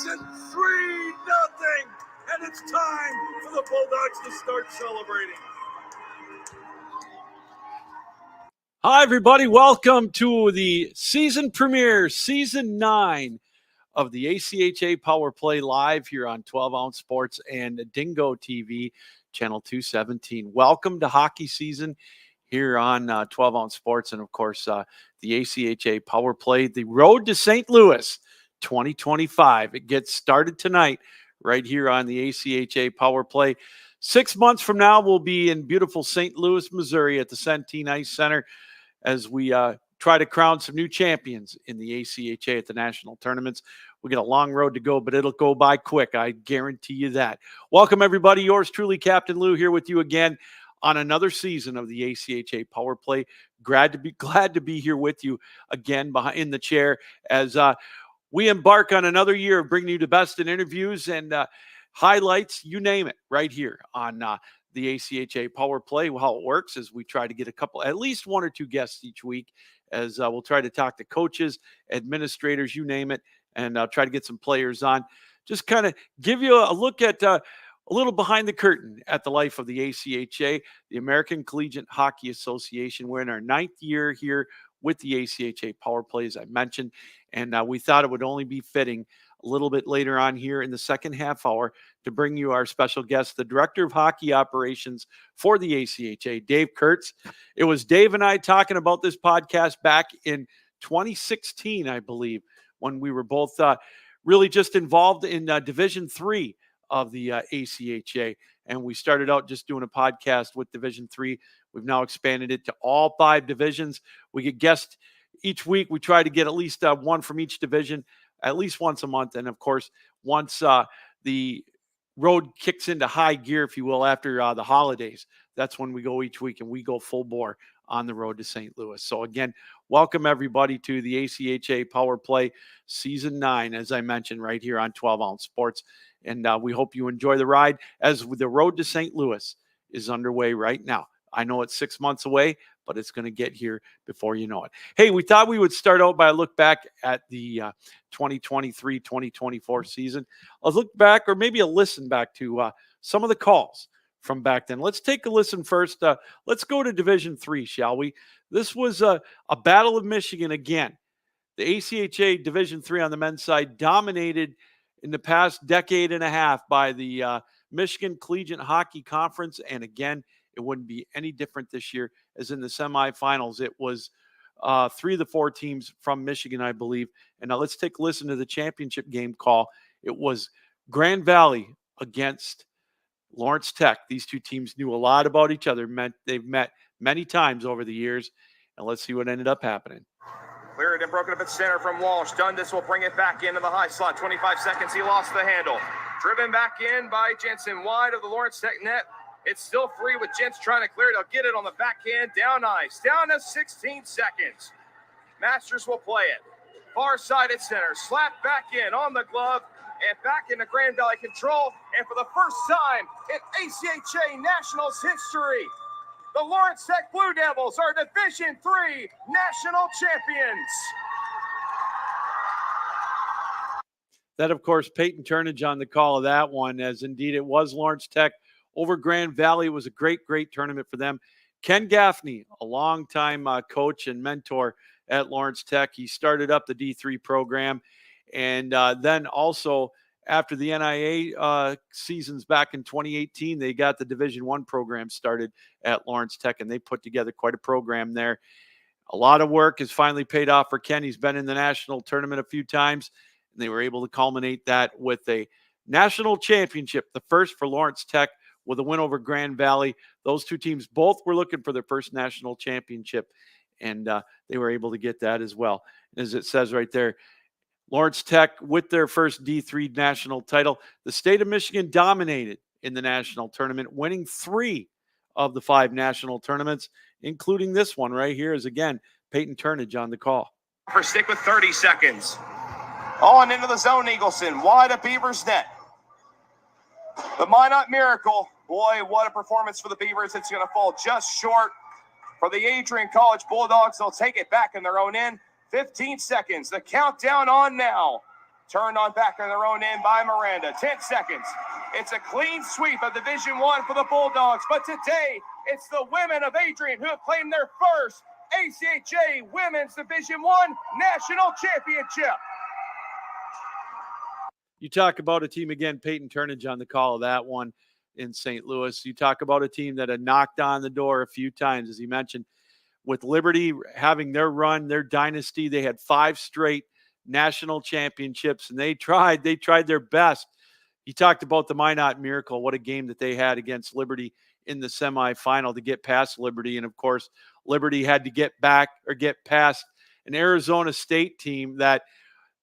preseason 3-0. And it's time for the Bulldogs to start celebrating. Hi, everybody. Welcome to the season premiere, Season 9 of the ACHA Power Play live here on 12-Ounce Sports and Dingo TV, Channel 217. Welcome to hockey season here on 12-Ounce Sports and, of course, the ACHA Power Play, the Road to St. Louis 2025. It gets started tonight right here on the ACHA Power Play. 6 months from now, we'll be in beautiful St. Louis, Missouri at the Centene Ice Center as we try to crown some new champions in the ACHA at the national tournaments. We got a long road to go, but it'll go by quick. I guarantee you that. Welcome, everybody. Yours truly, Captain Lou, here with you again on another season of the ACHA Power Play. Glad to be here with you again in the chair as we embark on another year of bringing you the best in interviews and highlights, you name it, right here on the ACHA Power Play. How it works is we try to get at least one or two guests each week as we'll try to talk to coaches, administrators, you name it, and try to get some players on. Just kind of give you a look at a little behind the curtain at the life of the ACHA, the American Collegiate Hockey Association. We're in our 9th year here with the ACHA Power Play, as I mentioned, and we thought it would only be fitting a little bit later on here in the second half hour to bring you our special guest, the Director of Hockey Operations for the ACHA, Dave Kurtz. It was Dave and I talking about this podcast back in 2016, I believe, when we were both really just involved in Division III of the ACHA. And we started out just doing a podcast with Division III. We've now expanded it to all 5 divisions. We get guests each week. We try to get at least one from each division, at least once a month. And of course, once the road kicks into high gear, if you will, after the holidays, that's when we go each week and we go full bore on the road to St. Louis. So again, welcome everybody to the ACHA Power Play Season 9, as I mentioned, right here on 12-Ounce Sports. And we hope you enjoy the ride as the road to St. Louis is underway right now. I know it's 6 months away, but it's going to get here before you know it. Hey, we thought we would start out by a look back at the 2023-2024 season. A look back, or maybe a listen back to some of the calls from back then. Let's take a listen first. Let's go to Division III, shall we? This was a Battle of Michigan again. The ACHA Division III on the men's side dominated in the past decade and a half by the Michigan Collegiate Hockey Conference. And again, it wouldn't be any different this year, as in the semifinals, it was 3 of the 4 teams from Michigan, I believe. And now let's take a listen to the championship game call. It was Grand Valley against Lawrence Tech. These two teams knew a lot about each other. They've met many times over the years. And let's see what ended up happening. Cleared and broken up at center from Walsh. Dundas will bring it back into the high slot. 25 seconds, he lost the handle. Driven back in by Jensen, wide of the Lawrence Tech net. It's still free with Jens trying to clear it. He'll get it on the backhand, down ice, down to 16 seconds. Masters will play it. Far side at center, slapped back in on the glove, and back into Grand Valley control. And for the first time in ACHA Nationals history, the Lawrence Tech Blue Devils are Division III national champions. That, of course, Peyton Turnage on the call of that one, as indeed it was Lawrence Tech over Grand Valley. It was a great, great tournament for them. Ken Gaffney, a longtime coach and mentor at Lawrence Tech. He started up the D3 program. And then also after the NIA seasons back in 2018, they got the Division I program started at Lawrence Tech, and they put together quite a program there. A lot of work has finally paid off for Ken. He's been in the national tournament a few times, and they were able to culminate that with a national championship, the first for Lawrence Tech, with a win over Grand Valley. Those two teams both were looking for their first national championship, and they were able to get that as well. As it says right there, Lawrence Tech with their first D3 national title. The state of Michigan dominated in the national tournament, winning 3 of the 5 national tournaments, including this one right here is, again, Peyton Turnage on the call. For stick with 30 seconds. On into the zone, Eagleson, wide of Beavers net. The Minot Miracle, boy, what a performance for the Beavers. It's going to fall just short for the Adrian College Bulldogs. They'll take it back in their own end. 15 seconds. The countdown on now. Turned on back in their own end by Miranda. 10 seconds. It's a clean sweep of Division I for the Bulldogs. But today, it's the women of Adrian who have claimed their first ACHA Women's Division I National Championship. You talk about a team, again, Peyton Turnage on the call of that one in St. Louis. You talk about a team that had knocked on the door a few times, as he mentioned, with Liberty having their run, their dynasty. They had 5 straight national championships, and they tried their best. He talked about the Minot Miracle, what a game that they had against Liberty in the semifinal to get past Liberty. And of course, Liberty had to get past an Arizona State team that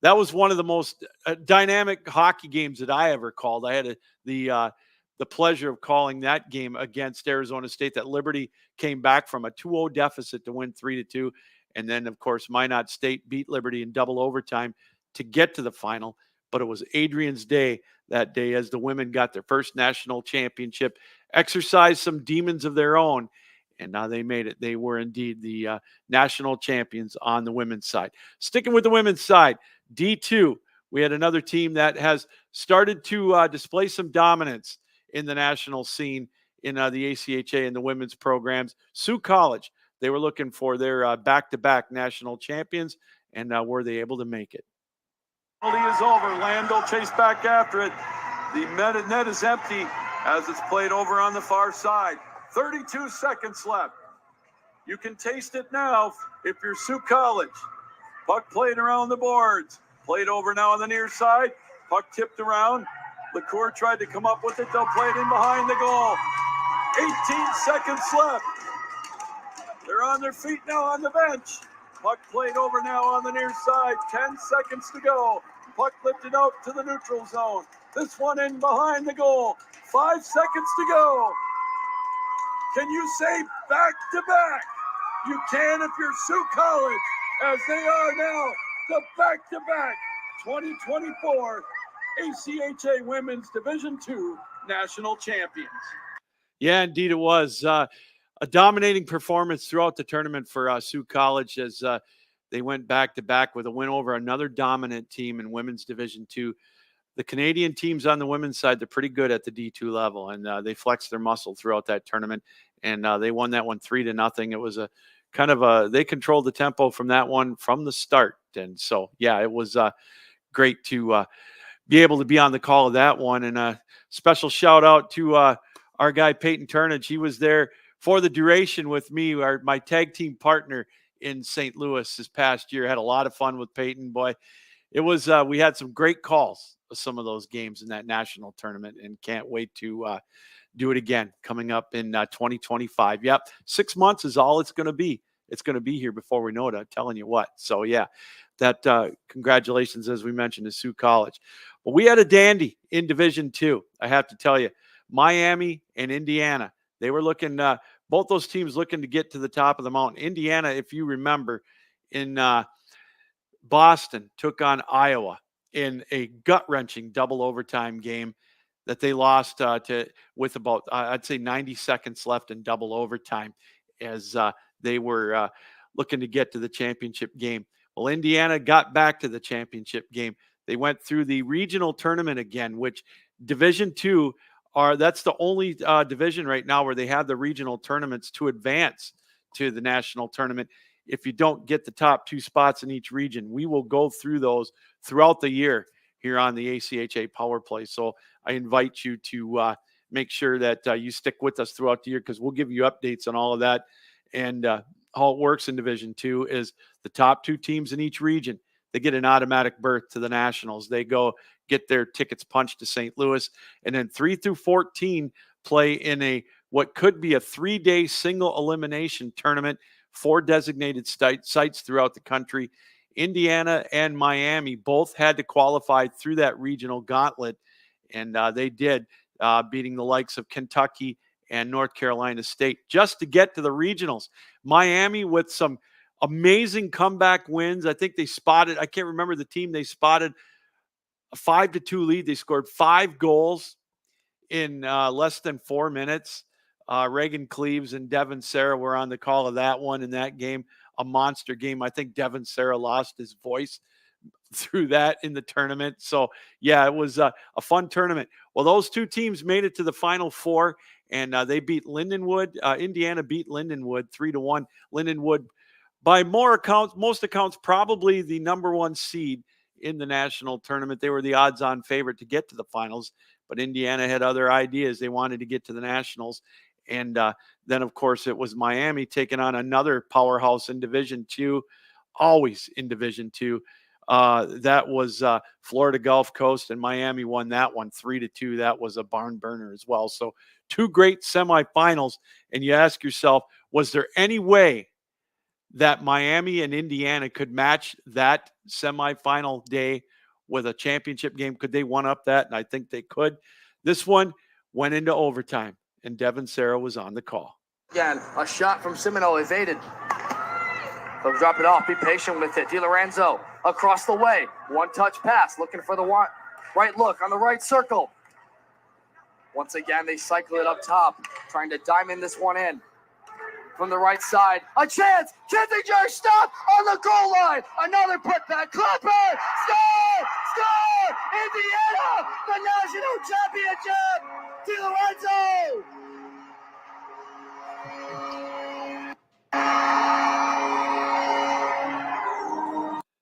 was one of the most dynamic hockey games that I ever called. I had the pleasure of calling that game against Arizona State, that Liberty came back from a 2-0 deficit to win 3-2. And then, of course, Minot State beat Liberty in double overtime to get to the final. But it was Adrian's day that day as the women got their first national championship, exercised some demons of their own, and now they made it. They were indeed the national champions on the women's side. Sticking with the women's side, D2, we had another team that has started to display some dominance in the national scene in the ACHA and the women's programs. Sioux College, they were looking for their back-to-back national champions, and were they able to make it? Penalty is over. Landell chased back after it. The net is empty as it's played over on the far side. 32 seconds left. You can taste it now if you're Sioux College. Puck played around the boards. Played over now on the near side. Puck tipped around. LaCour tried to come up with it. They'll play it in behind the goal. 18 seconds left. They're on their feet now on the bench. Puck played over now on the near side. 10 seconds to go. Puck lifted out to the neutral zone. This one in behind the goal. 5 seconds to go. Can you say back to back? You can if you're Sioux College, as they are now the back-to-back 2024 ACHA Women's Division II National Champions. Yeah, indeed it was. A dominating performance throughout the tournament for Sioux College as they went back-to-back with a win over another dominant team in Women's Division II. The Canadian teams on the women's side, they're pretty good at the D2 level, and they flexed their muscle throughout that tournament, and they won that one 3-0. It was a kind of they controlled the tempo from that one from the start. And so, yeah, it was great to be able to be on the call of that one. And a special shout out to our guy, Peyton Turnage. He was there for the duration with me, my tag team partner in St. Louis this past year. Had a lot of fun with Peyton. Boy, it was, we had some great calls of some of those games in that national tournament, and can't wait to do it again coming up in 2025. Yep. 6 months is all it's going to be. It's going to be here before we know it. I'm telling you what. So yeah, that congratulations, as we mentioned, to Sioux College. Well, we had a dandy in Division II. I have to tell you, Miami and Indiana, they were looking, both those teams looking to get to the top of the mountain. Indiana, if you remember, in Boston took on Iowa in a gut-wrenching double overtime game that they lost with about, I'd say, 90 seconds left in double overtime as they were looking to get to the championship game. Well, Indiana got back to the championship game. They went through the regional tournament again, which Division II that's the only division right now where they have the regional tournaments to advance to the national tournament. If you don't get the top 2 spots in each region, we will go through those throughout the year here on the ACHA Power Play. So I invite you to make sure that you stick with us throughout the year, because we'll give you updates on all of that. And how it works in Division II is the top 2 teams in each region, they get an automatic berth to the Nationals. They go get their tickets punched to St. Louis. And then 3 through 14 play in what could be a 3-day single elimination tournament, 4 designated sites throughout the country. Indiana and Miami both had to qualify through that regional gauntlet, and they did, beating the likes of Kentucky and North Carolina State just to get to the regionals. Miami with some amazing comeback wins. I think they spotted, I can't remember the team, they spotted a 5-2 lead. They scored 5 goals in less than 4 minutes. Reagan Cleaves and Devin Sarah were on the call of that one in that game. A monster game. I think Devin Sarah lost his voice through that in the tournament. So, yeah, it was a fun tournament. Well, those two teams made it to the Final Four, and they beat Lindenwood. Indiana beat Lindenwood 3-1. Lindenwood, by most accounts, probably the number one seed in the national tournament. They were the odds-on favorite to get to the finals, but Indiana had other ideas. They wanted to get to the nationals. And then, of course, it was Miami taking on another powerhouse in Division II, always in Division II. That was Florida Gulf Coast, and Miami won that one 3-2. That was a barn burner as well. So two great semifinals. And you ask yourself, was there any way that Miami and Indiana could match that semifinal day with a championship game? Could they one up that? And I think they could. This one went into overtime, and Devin Sarah was on the call. Again, a shot from Semino evaded. They'll drop it off. Be patient with it. DiLorenzo across the way. One-touch pass. Looking for the right look on the right circle. Once again, they cycle it up top. Trying to diamond this one in. From the right side. A chance. Kissinger stop on the goal line. Another putback. Clipper. Score! Score! Indiana! The national championship! DiLorenzo!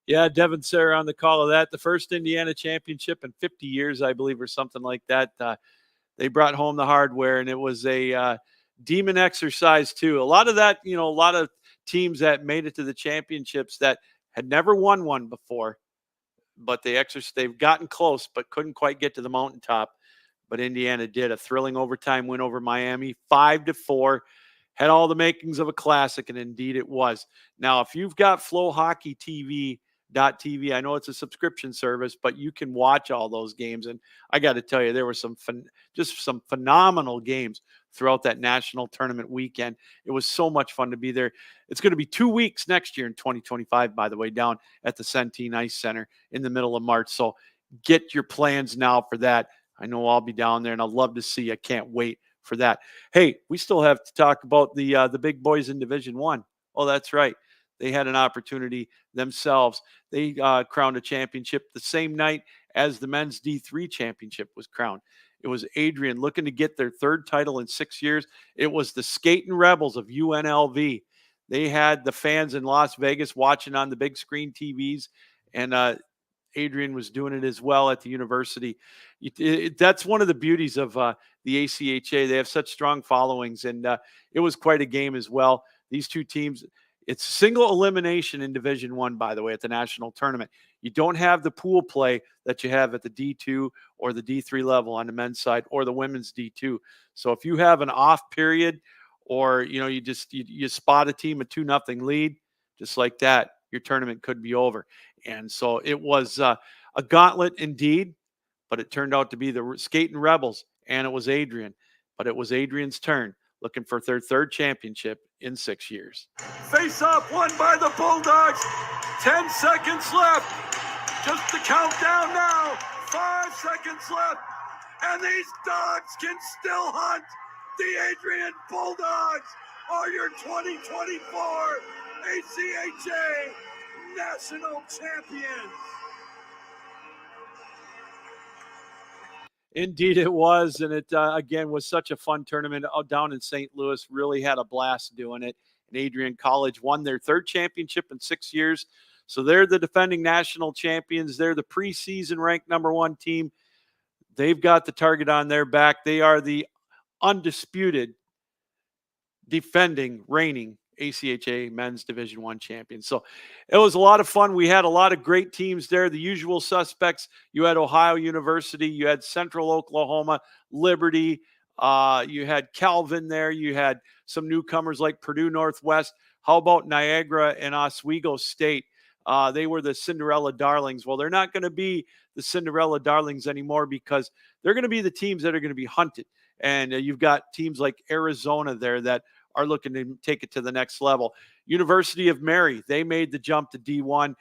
Yeah, Devin Sarah on the call of that. The first Indiana championship in 50 years, I believe, or something like that. They brought home the hardware, and it was a demon exercise too. A lot of that, a lot of teams that made it to the championships that had never won one before, but they've gotten close, but couldn't quite get to the mountaintop. But Indiana did. A thrilling overtime win over Miami, 5-4. Had all the makings of a classic, and indeed it was. Now, if you've got FlowHockeyTV.tv, I know it's a subscription service, but you can watch all those games. And I got to tell you, there were some phenomenal games throughout that national tournament weekend. It was so much fun to be there. It's going to be 2 weeks next year in 2025, by the way, down at the Centene Ice Center in the middle of March. So get your plans now for that. I know I'll be down there, and I'd love to see you. I can't wait for that. Hey, we still have to talk about the big boys in Division I. Oh, that's right. They had an opportunity themselves. They crowned a championship the same night as the men's D3 championship was crowned. It was Adrian looking to get their third title in 6 years. It was the Skating Rebels of UNLV. They had the fans in Las Vegas watching on the big screen TVs, and Adrian was doing it as well at the university. That's one of the beauties of the ACHA. They have such strong followings, and it was quite a game as well. These two teams, it's single elimination in Division I, by the way, at the national tournament. You don't have the pool play that you have at the D2 or the D3 level on the men's side or the women's D2. So if you have an off period or, you spot a team a 2-0 lead, just like that, your tournament could be over. And so it was a gauntlet indeed, but it turned out to be the Skating Rebels, and it was Adrian. But it was Adrian's turn, looking for their third championship in 6 years. Face-off won by the Bulldogs. 10 seconds left. Just the countdown now. 5 seconds left. And these dogs can still hunt. The Adrian Bulldogs are your 2024 ACHA National Champions. Indeed it was, and it, again, was such a fun tournament down in St. Louis. Really had a blast doing it. And Adrian College won their third championship in 6 years. So they're the defending national champions. They're the preseason ranked #1 team. They've got the target on their back. They are the undisputed defending, reigning ACHA Men's Division I champions. So it was a lot of fun. We had a lot of great teams there. The usual suspects. You had Ohio University. You had Central Oklahoma, Liberty. You had Calvin there. You had some newcomers like Purdue Northwest. How about Niagara and Oswego State? They were the Cinderella darlings. Well, they're not going to be the Cinderella darlings anymore because they're going to be the teams that are going to be hunted. And you've got teams like Arizona there that are looking to take it to the next level. University of Mary, they made the jump to D1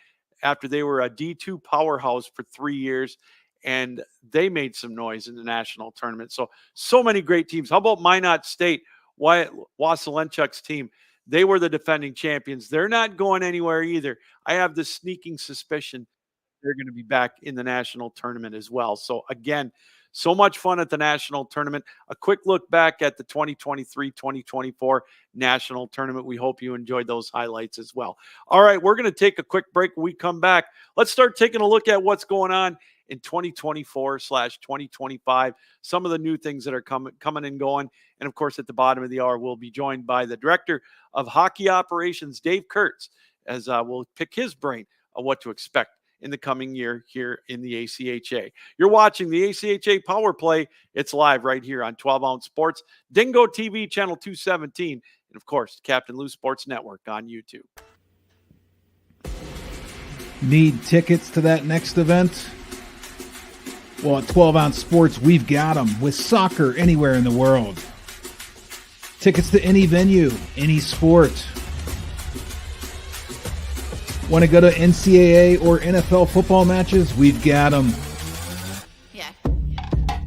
after they were a D2 powerhouse for 3 years, and they made some noise in the national tournament. So many great teams. How about Minot State, Wyatt Wasylenchuk's team? They were the defending champions. They're not going anywhere either. I have this sneaking suspicion they're going to be back in the national tournament as well. So again, so much fun at the national tournament. A quick look back at the 2023-2024 national tournament. We hope you enjoyed those highlights as well. All right, we're going to take a quick break. When we come back, let's start taking a look at what's going on in 2024/2025, some of the new things that are coming and going. And of course, at the bottom of the hour, we'll be joined by the Director of Hockey Operations, Dave Kurtz, as we'll pick his brain on what to expect in the coming year here in the ACHA. You're watching the ACHA Power Play. It's live right here on 12 Ounce Sports, Dingo TV, channel 217, and of course, Captain Lou Sports Network on YouTube. Need tickets to that next event? Well, at 12 Ounce Sports, we've got them with soccer anywhere in the world. Tickets to any venue, any sport. Want to go to NCAA or NFL football matches? We've got them. Yeah.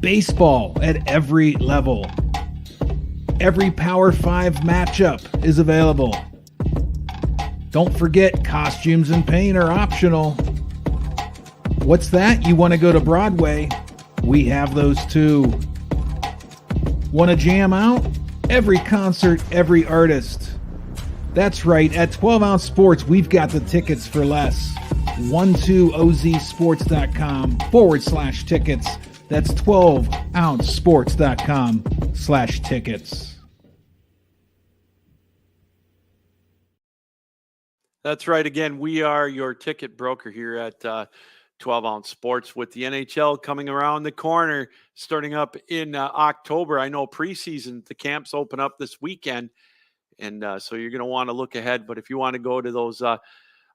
Baseball at every level. Every Power 5 matchup is available. Don't forget, costumes and paint are optional. What's that? You want to go to Broadway? We have those too. Want to jam out? Every concert, every artist. That's right, at 12 Ounce Sports, we've got the tickets for less. 12ozsports.com/tickets. That's 12ouncesports.com/tickets. That's right. Again, we are your ticket broker here at 12 Ounce Sports, with the NHL coming around the corner, starting up in October. I know preseason, the camps open up this weekend. And so you're going to want to look ahead. But if you want to go to those, I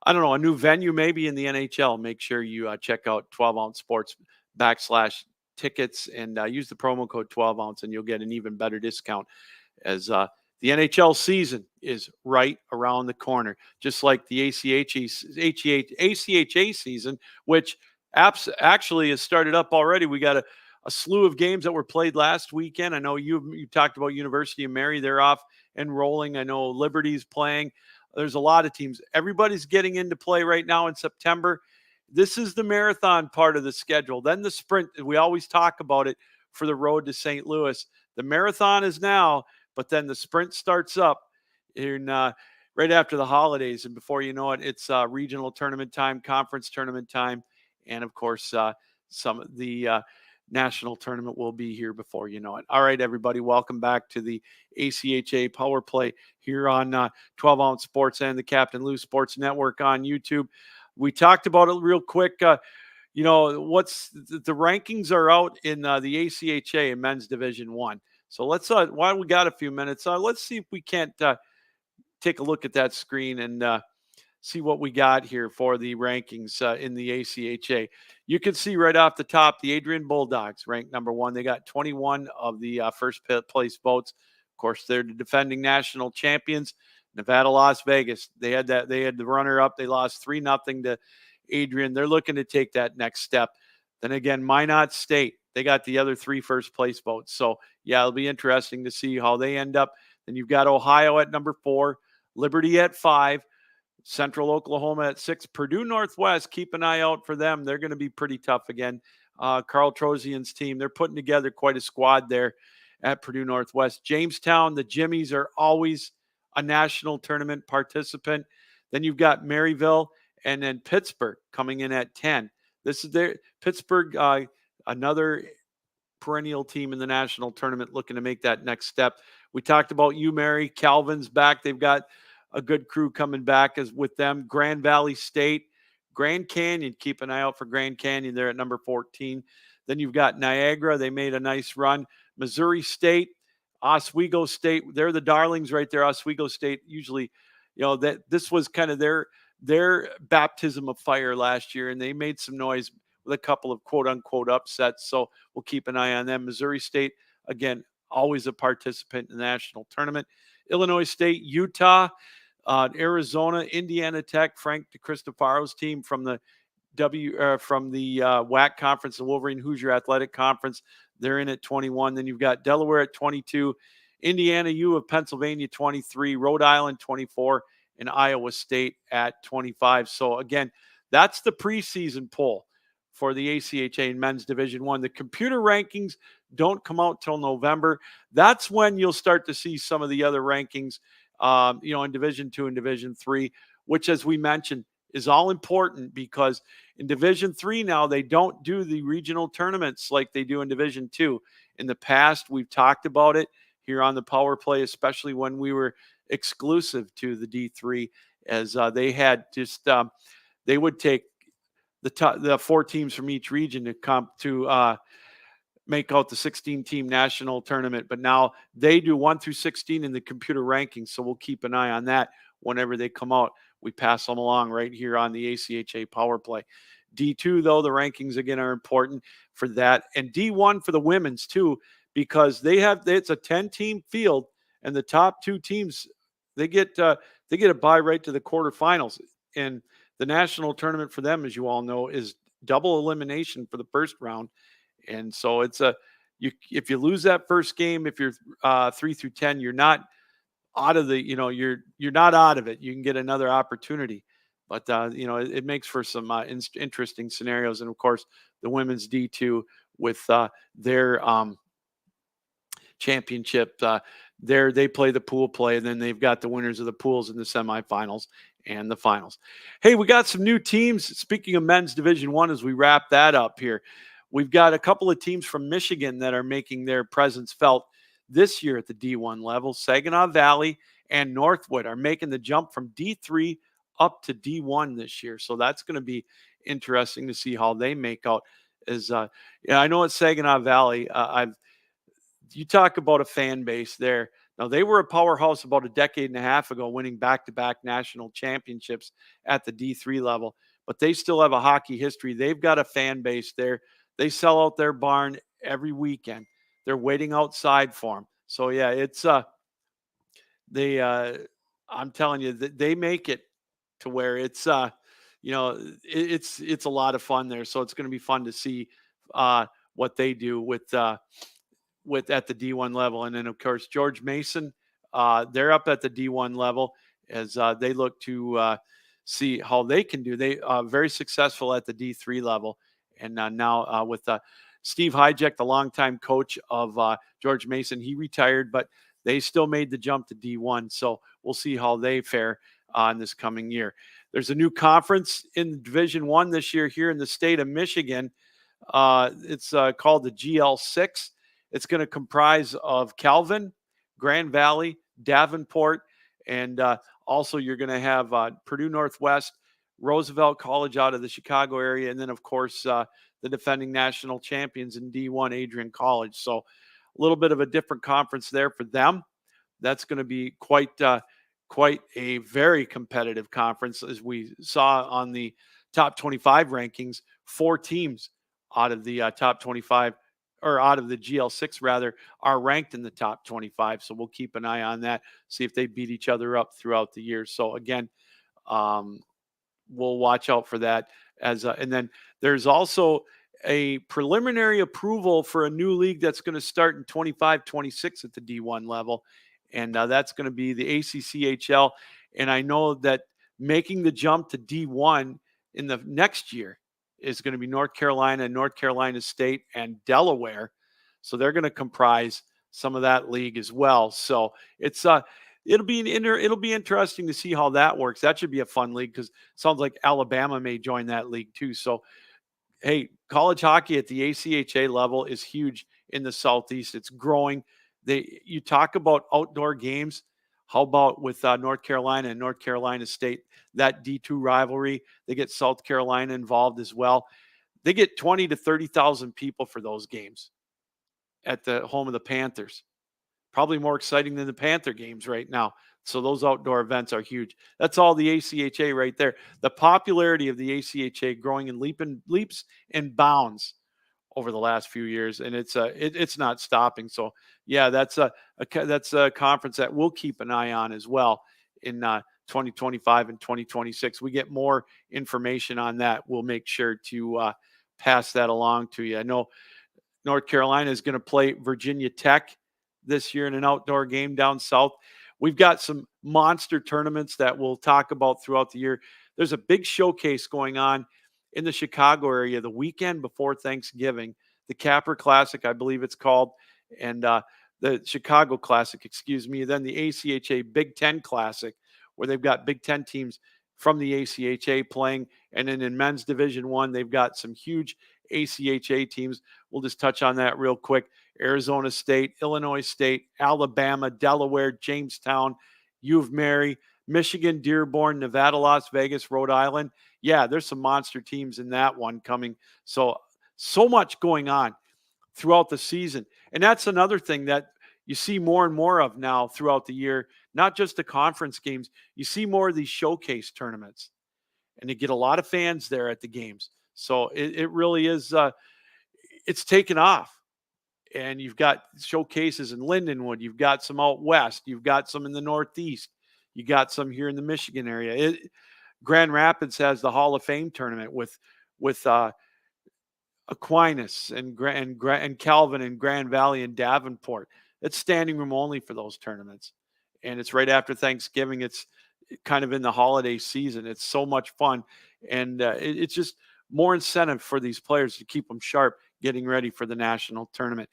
don't know, a new venue maybe in the NHL, make sure you check out 12 Ounce Sports /tickets and use the promo code 12 Ounce, and you'll get an even better discount, as the NHL season is right around the corner, just like the ACHA season, which actually has started up already. We got a slew of games that were played last weekend. I know you talked about University of Mary. They're off and rolling. I know Liberty's playing. There's a lot of teams. Everybody's getting into play right now in September. This is the marathon part of the schedule. Then the sprint, we always talk about it for the road to St. Louis. The marathon is now, but then the sprint starts up in right after the holidays. And before you know it, it's regional tournament time, conference tournament time. And of course, some of the national tournament will be here before you know it. All right, everybody, welcome back to the ACHA Power Play here on 12 Ounce Sports and the Captain Lou Sports Network on YouTube. We talked about it real quick. What's the rankings are out in the ACHA in Men's Division 1. So let's, while we got a few minutes, let's see if we can't take a look at that screen and see what we got here for the rankings in the ACHA. You can see right off the top, the Adrian Bulldogs ranked number 1. They got 21 of the first place votes. Of course, they're the defending national champions. Nevada, Las Vegas. They had the runner up. They lost 3-0 to Adrian. They're looking to take that next step. Then again, Minot State, they got the other 3 first place votes. So yeah, it'll be interesting to see how they end up. Then you've got Ohio at number 4, Liberty at 5, Central Oklahoma at 6, Purdue Northwest. Keep an eye out for them. They're going to be pretty tough again. Carl Trozian's team, they're putting together quite a squad there at Purdue Northwest. Jamestown, the Jimmies are always a national tournament participant. Then you've got Maryville and then Pittsburgh coming in at 10. This is their Pittsburgh, another perennial team in the national tournament looking to make that next step. We talked about Mary. Calvin's back. They've got a good crew coming back as with them. Grand Valley State, Grand Canyon. Keep an eye out for Grand Canyon. They're at number 14. Then you've got Niagara. They made a nice run. Missouri State, Oswego State. They're the darlings right there. Oswego State usually, that this was kind of their baptism of fire last year, and they made some noise with a couple of quote unquote upsets. So we'll keep an eye on them. Missouri State, again, always a participant in the national tournament. Illinois State, Utah, Arizona, Indiana Tech, Frank DeCristofaro's team from the WAC conference, the Wolverine Hoosier Athletic Conference. They're in at 21. Then you've got Delaware at 22, Indiana U of Pennsylvania 23, Rhode Island 24, and Iowa State at 25. So again, That's the preseason poll for the ACHA in men's Division I. The computer rankings don't come out till November. That's when you'll start to see some of the other rankings, in Division II and Division III, which, as we mentioned, is all important because in Division III now, they don't do the regional tournaments like they do in Division II. In the past, we've talked about it here on the Power Play, especially when we were exclusive to the D3, as they had just they would take the 4 teams from each region to make out the 16-team national tournament. But now they do 1 through 16 in the computer rankings, so we'll keep an eye on that whenever they come out. We pass them along right here on the ACHA Power Play. D2, though, the rankings again are important for that, and D1 for the women's too, because it's a 10-team field, and the top 2 teams they get a bye right to the quarterfinals. And the national tournament for them, as you all know, is double elimination for the first round. And so it's if you lose that first game, if you're 3 through 10, you're not out of the, you're not out of it. You can get another opportunity, but it makes for some interesting scenarios. And of course, the women's D2 with their championship, they play the pool play, and then they've got the winners of the pools in the semifinals and the finals. Hey, we got some new teams. Speaking of men's Division I, as we wrap that up here, we've got a couple of teams from Michigan that are making their presence felt this year at the D1 level. Saginaw Valley and Northwood are making the jump from D3 up to D1 this year. So that's going to be interesting to see how they make out. I know at Saginaw Valley, you talk about a fan base there. Now, they were a powerhouse about a decade and a half ago, winning back-to-back national championships at the D3 level, but they still have a hockey history. They've got a fan base there. They sell out their barn every weekend. They're waiting outside for them. So, yeah, it's I'm telling you, they make it to where it's it's a lot of fun there. So it's going to be fun to see what they do with at the D1 level. And then of course George Mason, they're up at the D1 level as they look to see how they can do. They are very successful at the D3 level, and now with Steve Hijek, the longtime coach of George Mason, he retired, but they still made the jump to D1. So we'll see how they fare in this coming year. There's a new conference in Division I this year here in the state of Michigan. It's called the GL6. It's going to comprise of Calvin, Grand Valley, Davenport, and also you're going to have Purdue Northwest, Roosevelt College out of the Chicago area, and then, of course, the defending national champions in D1, Adrian College. So a little bit of a different conference there for them. That's going to be quite a very competitive conference, as we saw on the top 25 rankings. 4 teams out of the top 25, or out of the GL6 rather, are ranked in the top 25. So we'll keep an eye on that, see if they beat each other up throughout the year. So again, we'll watch out for that. And then there's also a preliminary approval for a new league that's going to start in 25-26 at the D1 level. And that's going to be the ACCHL. And I know that making the jump to D1 in the next year is going to be North Carolina, North Carolina State, and Delaware. So they're going to comprise some of that league as well. So it's it'll be interesting to see how that works. That should be a fun league, because it sounds like Alabama may join that league too. So hey, college hockey at the ACHA level is huge in the Southeast. It's growing. You talk about outdoor games. How about with North Carolina and North Carolina State, that D2 rivalry? They get South Carolina involved as well. They get 20 to 30,000 people for those games at the home of the Panthers. Probably more exciting than the Panther games right now. So those outdoor events are huge. That's all the ACHA right there. The popularity of the ACHA growing in leaps and bounds over the last few years, and it's not stopping. So yeah, that's a conference that we'll keep an eye on as well in 2025 and 2026. We get more information on that, we'll make sure to pass that along to you. I know North Carolina is going to play Virginia Tech this year in an outdoor game down south. We've got some monster tournaments that we'll talk about throughout the year. There's a big showcase going on in the Chicago area the weekend before Thanksgiving, the Capper Classic, I believe it's called, and the Chicago Classic, excuse me, then the ACHA Big Ten Classic, where they've got Big Ten teams from the ACHA playing. And then in men's Division I, they've got some huge ACHA teams. We'll just touch on that real quick. Arizona State, Illinois State, Alabama, Delaware, Jamestown, U of Mary, Michigan, Dearborn, Nevada, Las Vegas, Rhode Island. Yeah, there's some monster teams in that one coming. So much going on throughout the season. And that's another thing that you see more and more of now throughout the year, not just the conference games. You see more of these showcase tournaments, and you get a lot of fans there at the games. So it really is, it's taken off. And you've got showcases in Lindenwood. You've got some out west. You've got some in the Northeast. You got some here in the Michigan area. Grand Rapids has the Hall of Fame tournament with Aquinas and Calvin and Grand Valley and Davenport. It's standing room only for those tournaments. And it's right after Thanksgiving. It's kind of in the holiday season. It's so much fun. And it's just more incentive for these players to keep them sharp, getting ready for the national tournament.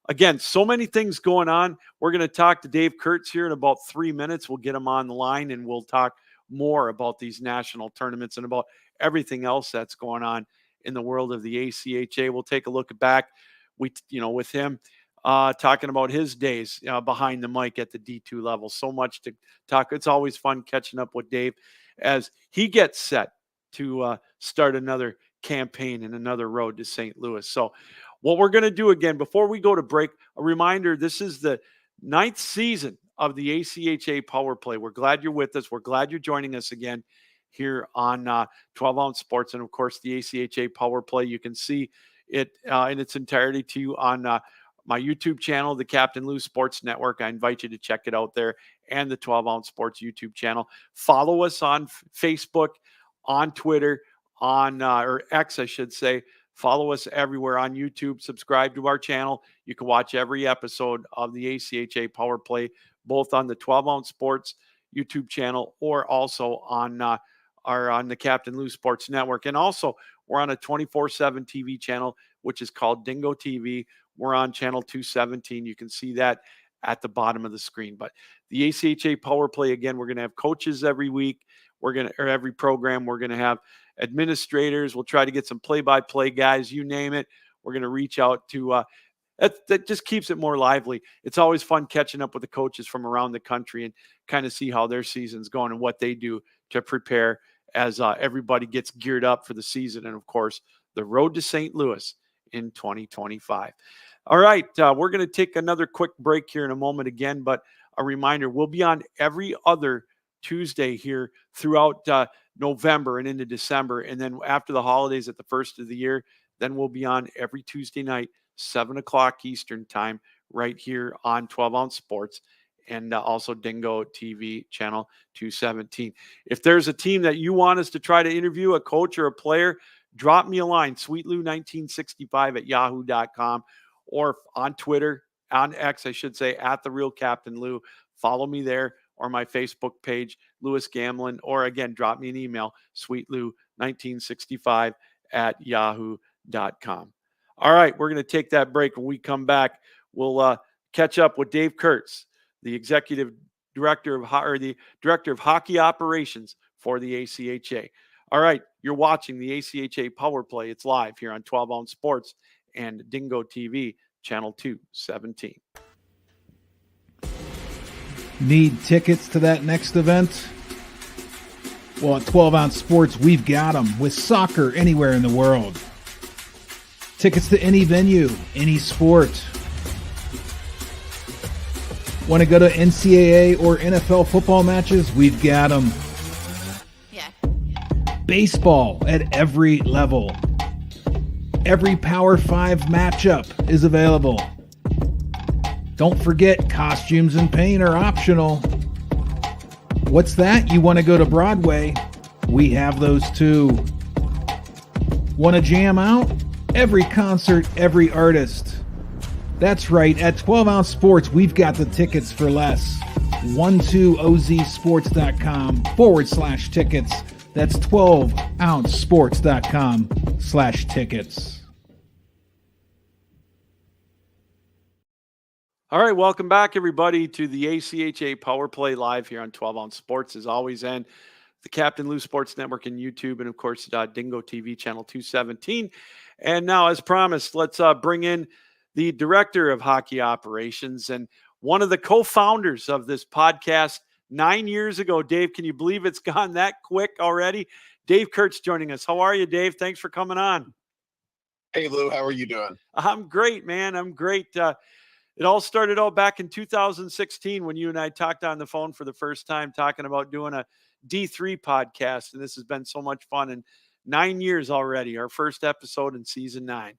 Again, so many things going on. We're going to talk to Dave Kurtz here in about 3 minutes. We'll get him on the line, and we'll talk more about these national tournaments and about everything else that's going on in the world of the ACHA. We'll take a look back with him talking about his days behind the mic at the D2 level. So much to talk. It's always fun catching up with Dave as he gets set to start another campaign and another road to St. Louis. So what we're going to do again, before we go to break, a reminder, this is the 9th season of the ACHA Power Play. We're glad you're with us. We're glad you're joining us again here on 12 Ounce Sports. And of course, the ACHA Power Play, you can see it in its entirety too on my YouTube channel, the Captain Lou Sports Network. I invite you to check it out there, and the 12 Ounce Sports YouTube channel. Follow us on Facebook, on Twitter, or X, I should say. Follow us everywhere on YouTube. Subscribe to our channel. You can watch every episode of the ACHA Power Play, both on the 12 Ounce Sports YouTube channel or also on the Captain Lou Sports Network. And also, we're on a 24/7 TV channel, which is called Dingo TV. We're on channel 217. You can see that at the bottom of the screen. But the ACHA Power Play, again, we're going to have coaches every week. Every program, we're going to have administrators. We'll try to get some play-by-play guys, you name it. We're going to reach out to that just keeps it more lively. It's always fun catching up with the coaches from around the country and kind of see how their season's going and what they do to prepare as everybody gets geared up for the season. And of course, the road to St. Louis in 2025. All right. We're going to take another quick break here in a moment again, but a reminder, we'll be on every other Tuesday here throughout November and into December. And then after the holidays at the first of the year, then we'll be on every Tuesday night, 7:00 Eastern time, right here on 12 Ounce Sports and also Dingo TV channel 217. If there's a team that you want us to try to interview, a coach or a player, drop me a line, sweetlou1965@yahoo.com, or on Twitter, on X, I should say, at the Real Captain Lou. Follow me there, or my Facebook page, Louis Gamlin, or again, drop me an email, sweetlou1965@yahoo.com. All right, we're going to take that break. When we come back, we'll catch up with Dave Kurtz, the executive director the director of hockey operations for the ACHA. All right, you're watching the ACHA Power Play. It's live here on 12 Ounce Sports and Dingo TV, channel 217. Need tickets to that next event? Well, at 12 Ounce Sports, we've got them with soccer anywhere in the world. Tickets to any venue, any sport. Want to go to NCAA or NFL football matches? We've got them. Yeah. Baseball at every level. Every Power 5 matchup is available. Don't forget, costumes and paint are optional. What's that? You want to go to Broadway? We have those too. Want to jam out? Every concert, every artist. That's right, at 12 Ounce Sports, we've got the tickets for less. 12ouncesports.com/tickets. That's 12ouncesports.com/tickets. All right, welcome back, everybody, to the ACHA Power Play live here on 12 Ounce Sports, as always, and the Captain Lou Sports Network and YouTube, and of course, Dingo TV channel 217. And now, as promised, let's bring in the director of hockey operations and one of the co-founders of this podcast 9 years ago. Dave, can you believe it's gone that quick already? Dave Kurtz joining us. How are you, Dave? Thanks for coming on. Hey, Lou, how are you doing? I'm great, man. I'm great. It all started out back in 2016 when you and I talked on the phone for the first time, talking about doing a D3 podcast. And this has been so much fun. And 9 years already, our first episode in season 9.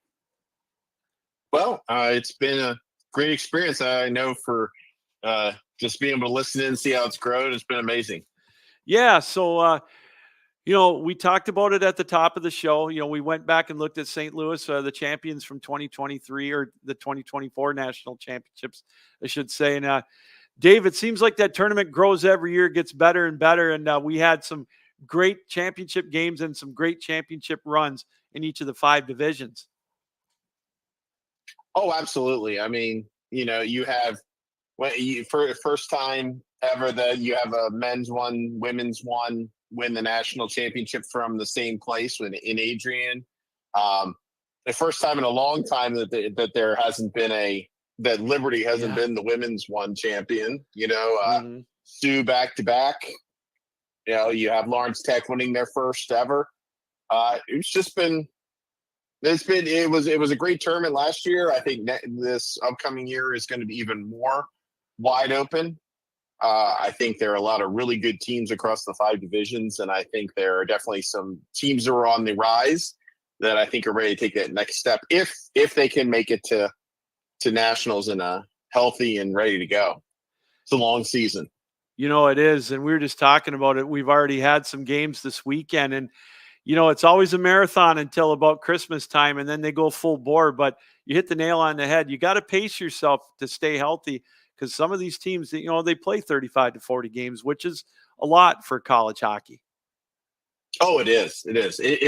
Well, it's been a great experience. I know for just being able to listen in and see how it's grown. It's been amazing. Yeah. So, we talked about it at the top of the show. We went back and looked at St. Louis, the champions from 2023 or the 2024 national championships, I should say. And Dave, it seems like that tournament grows every year, gets better and better. And we had some great championship games and some great championship runs in each of the 5 divisions. Oh, absolutely. I mean, you have for the first time ever that you have a men's one, women's one win the national championship from the same place in Adrian. The first time in a long time that there hasn't been that Liberty hasn't been the women's one champion. Sioux back to back. You have Lawrence Tech winning their first ever. It was a great tournament last year. I think this upcoming year is going to be even more wide open. I think there are a lot of really good teams across the 5 divisions, and I think there are definitely some teams that are on the rise that I think are ready to take that next step if they can make it to nationals and healthy and ready to go. It's a long season. It is, and we were just talking about it. We've already had some games this weekend, and it's always a marathon until about Christmas time, and then they go full bore. But you hit the nail on the head. You got to pace yourself to stay healthy, because some of these teams, they play 35 to 40 games, which is a lot for college hockey. Oh, it is. It is. This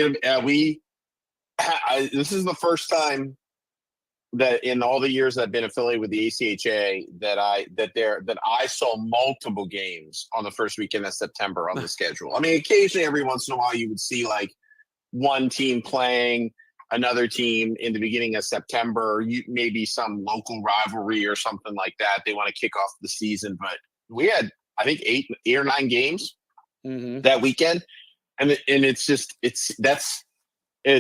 is the first time that in all the years I've been affiliated with the ACHA that I saw multiple games on the first weekend of September on the schedule. I mean, occasionally, every once in a while, you would see like one team playing another team in the beginning of September, maybe some local rivalry or something like that. They want to kick off the season, but we had, I think, 8 or 9 games that weekend. And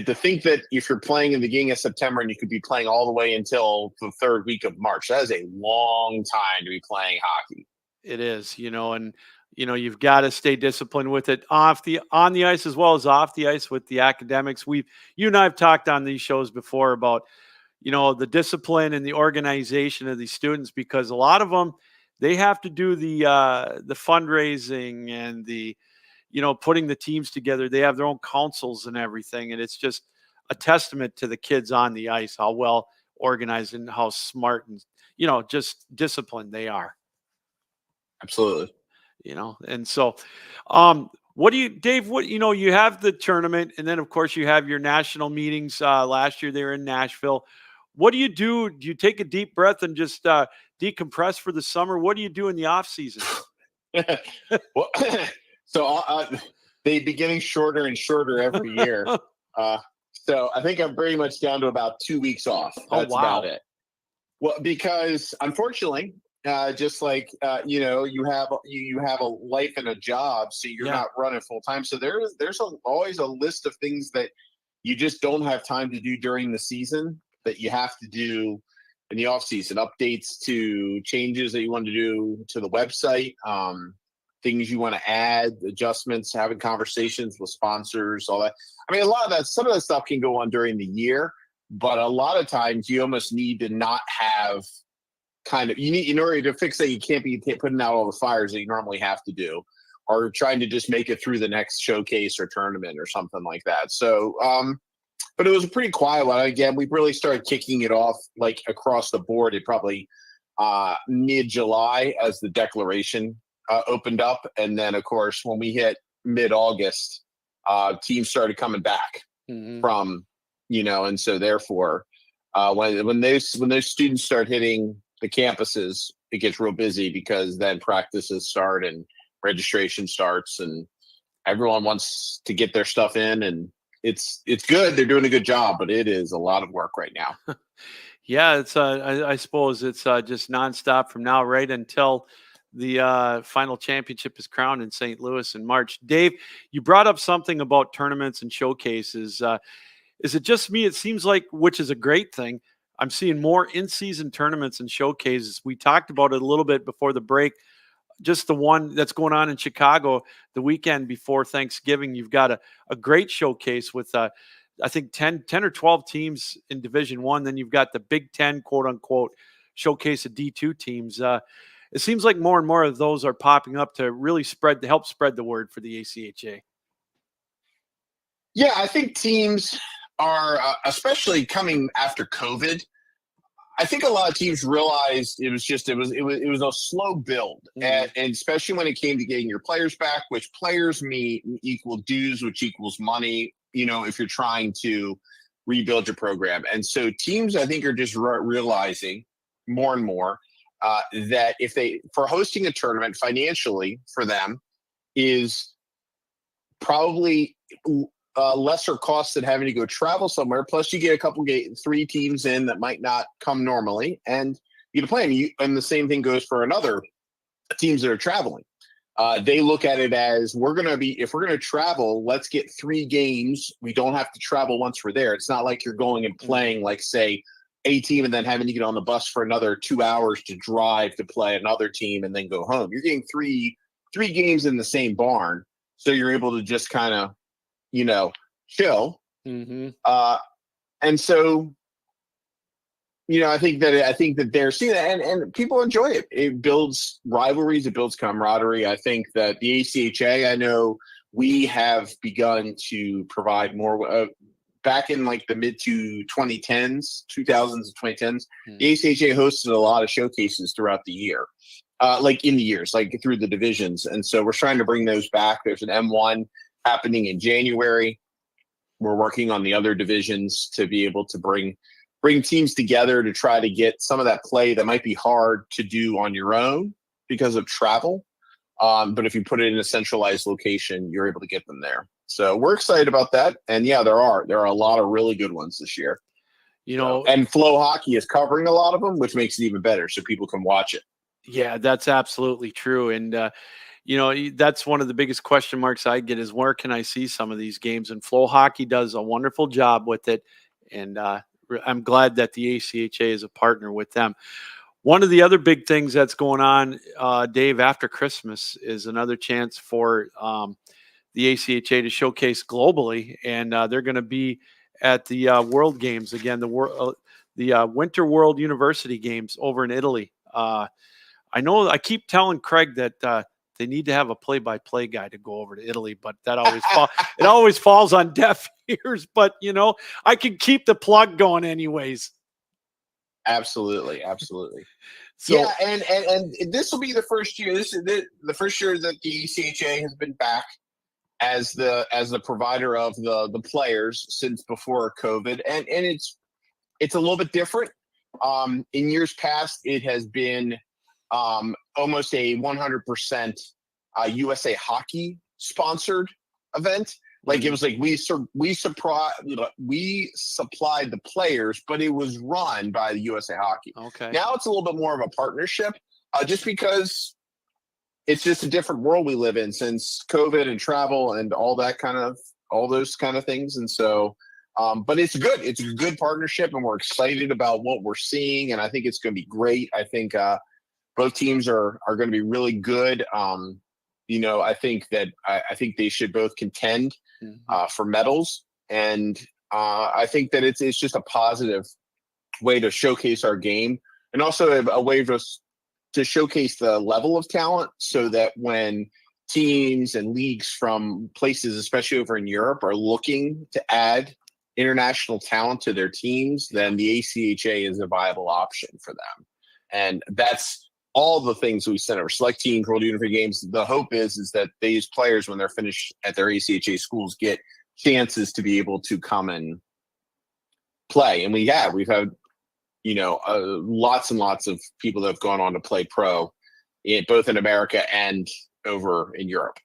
to think that if you're playing in the beginning of September and you could be playing all the way until the 3rd week of March, that is a long time to be playing hockey. It is, and you've got to stay disciplined with it on the ice as well as off the ice with the academics. You and I have talked on these shows before about, the discipline and the organization of these students, because a lot of them, they have to do the fundraising and the, putting the teams together. They have their own councils and everything. And it's just a testament to the kids on the ice, how well organized and how smart and, just disciplined they are. Absolutely. And so, Dave, you have the tournament, and then of course you have your national meetings. Last year they were in Nashville. What do? Do you take a deep breath and just decompress for the summer? What do you do in the off season? Well, so they be getting shorter and shorter every year. So I think I'm pretty much down to about 2 weeks off. That's about it. Well, because unfortunately, just like you have a life and a job, so you're not running full time. So there's always a list of things that you just don't have time to do during the season that you have to do in the off season. Updates to changes that you want to do to the website, things you want to add, adjustments, having conversations with sponsors, all that. I mean, some of that stuff can go on during the year, but a lot of times you almost need to not have in order to fix that, you can't be putting out all the fires that you normally have to do, or trying to just make it through the next showcase or tournament or something like that. So, but it was a pretty quiet one. Again, we really started kicking it off like across the board. It probably mid-July as the declaration opened up. And then, of course, when we hit mid-August, teams started coming back from, and so therefore, when those students start hitting the campuses, it gets real busy because then practices start and registration starts and everyone wants to get their stuff in, and it's good. They're doing a good job, but it is a lot of work right now. Yeah, it's I suppose it's just nonstop from now right until the final championship is crowned in St. Louis in March. Dave, you brought up something about tournaments and showcases. Is it just me? It seems like, which is a great thing, I'm seeing more in-season tournaments and showcases. We talked about it a little bit before the break. Just the one that's going on in Chicago the weekend before Thanksgiving. You've got a great showcase with I think 10 or 12 teams in Division One. Then you've got the Big Ten, quote unquote, showcase of D2 teams. It seems like more and more of those are popping up to really help spread the word for the ACHA. Yeah, I think teams are, especially coming after COVID, I think a lot of teams realized it was a slow build, and especially when it came to getting your players back, which players equal dues, which equals money, if you're trying to rebuild your program. And so teams, I think, are just realizing more and more that for hosting a tournament financially for them is probably lesser cost than having to go travel somewhere. Plus, you get three teams in that might not come normally, and you get to play them. And the same thing goes for another teams that are traveling. They look at it as if we're going to travel, let's get 3 games. We don't have to travel once we're there. It's not like you're going and playing, like, say, a team and then having to get on the bus for another 2 hours to drive to play another team and then go home. You're getting three games in the same barn, so you're able to just kind of chill. And so, I think that they're seeing that, and people enjoy it. It builds rivalries. It builds camaraderie. I think that the ACHA, I know we have begun to provide more back in like the mid to 2010s, 2000s and 2010s. The ACHA hosted a lot of showcases throughout the year, like in the years, like through the divisions. And so we're trying to bring those back. There's an M1 happening in January. We're working on the other divisions to be able to bring teams together to try to get some of that play that might be hard to do on your own because of travel. But if you put it in a centralized location, you're able to get them there. So we're excited about that. And yeah, there are a lot of really good ones this year. And Flow Hockey is covering a lot of them, which makes it even better so people can watch it. Yeah, that's absolutely true. And, that's one of the biggest question marks I get is where can I see some of these games? And Flow Hockey does a wonderful job with it. And I'm glad that the ACHA is a partner with them. One of the other big things that's going on, Dave, after Christmas is another chance for the ACHA to showcase globally. And they're going to be at the World Games again, the Winter World University Games over in Italy. I know I keep telling Craig that they need to have a play-by-play guy to go over to Italy, but that always falls on deaf ears. But I can keep the plug going anyways. Absolutely. So, yeah, and this will be the first year. This is the first year that the ACHA has been back as the provider of the players since before COVID, and it's a little bit different. In years past, it has been almost a 100% USA Hockey sponsored event. Like it was like we supplied the players, but it was run by the USA Hockey. Okay. Now it's a little bit more of a partnership, just because it's just a different world we live in since COVID and travel and all those kind of things. And so, but it's good. It's a good partnership, and we're excited about what we're seeing, and I think it's going to be great. I think both teams are going to be really good. I think they should both contend for medals, and I think that it's just a positive way to showcase our game, and also a way for us to showcase the level of talent, so that when teams and leagues from places, especially over in Europe, are looking to add international talent to their teams, then the ACHA is a viable option for them. And that's all the things we send over. Select teams, World Junior Games. The hope is that these players, when they're finished at their ACHA schools, get chances to be able to come and play. And we've had, lots and lots of people that have gone on to play pro, both in America and over in Europe.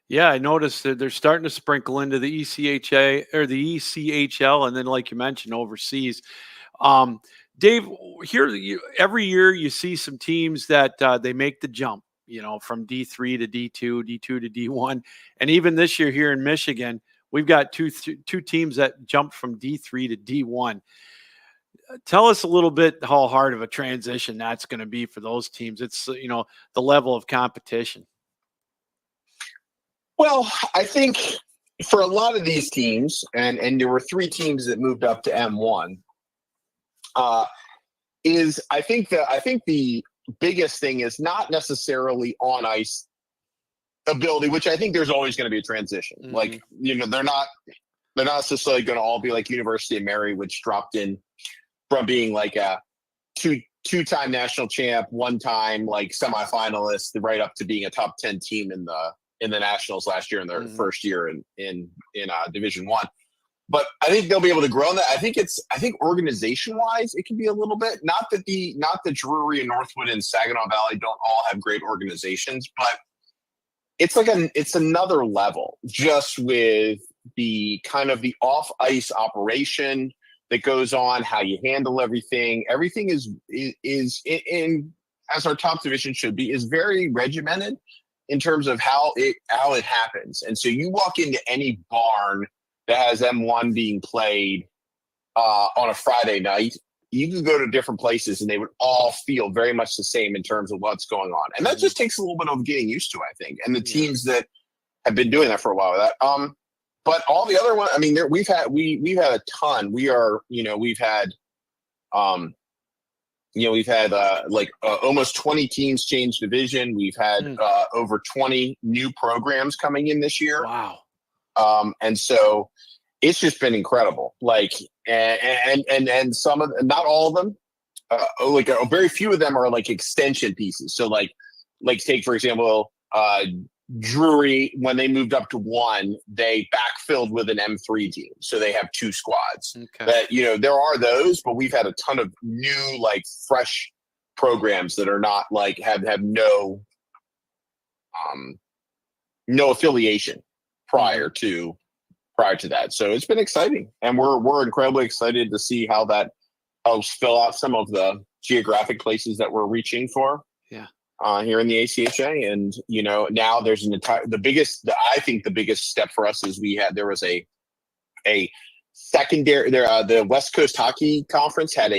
Yeah, I noticed that they're starting to sprinkle into the ECHA or the ECHL, and then, like you mentioned, overseas. Dave, here every year you see some teams that they make the jump, from D3 to D2, D2 to D1, and even this year here in Michigan, we've got two teams that jumped from D3 to D1. Tell us a little bit how hard of a transition that's going to be for those teams. It's the level of competition. Well, I think for a lot of these teams, and there were 3 teams that moved up to M1. I think the biggest thing is not necessarily on ice ability, which I think there's always going to be a transition. Mm-hmm. Like, they're not necessarily going to all be like University of Mary, which dropped in from being like a two-time national champ, one-time like semifinalist, right up to being a top 10 team in the Nationals last year in their first year in Division I. But I think they'll be able to grow in that. I think organization-wise, it can be a little bit. Not that Drury and Northwood and Saginaw Valley don't all have great organizations, but it's another level just with the kind of the off-ice operation that goes on, how you handle everything. Everything is in as our top division should be, is very regimented in terms of how it happens. And so you walk into any barn that has M1 being played on a Friday night, you can go to different places and they would all feel very much the same in terms of what's going on. And that just takes a little bit of getting used to, I think. And the teams that have been doing that for a while with that. But all the other ones, I mean, we've had a ton. We've had almost 20 teams change division. We've had over 20 new programs coming in this year. Wow. And so it's just been incredible. Like, and some of, not all of them, very few of them are like extension pieces. So like take, for example, Drury, when they moved up to 1, they backfilled with an M3 team. So they have 2 squads. Okay. That, there are those, but we've had a ton of new, like fresh programs that are not like, have no affiliation prior to that. So it's been exciting, and we're incredibly excited to see how that helps fill out some of the geographic places that we're reaching for. Yeah. Here in the ACHA, and now there's the biggest step for us is there was a secondary there. The West Coast Hockey Conference had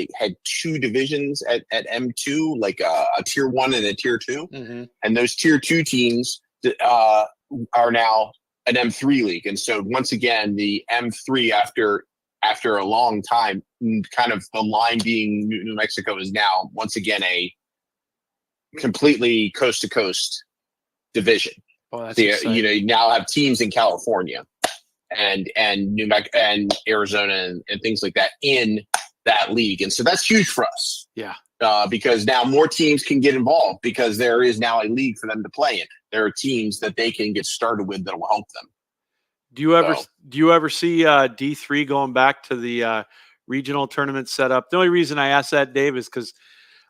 2 divisions at M2, like a tier 1 and a tier 2, and those tier 2 teams are now an M3 league. And so once again, the M3 after a long time, kind of the line being New Mexico, is now once again a completely coast to coast division. Oh, that's so, you now have teams in California and New Mexico and Arizona and things like that in that league. And so that's huge for us. Yeah. Because now more teams can get involved because there is now a league for them to play in. There are teams that they can get started with that will help them. Do you ever see D3 going back to the regional tournament setup? The only reason I ask that, Dave, is because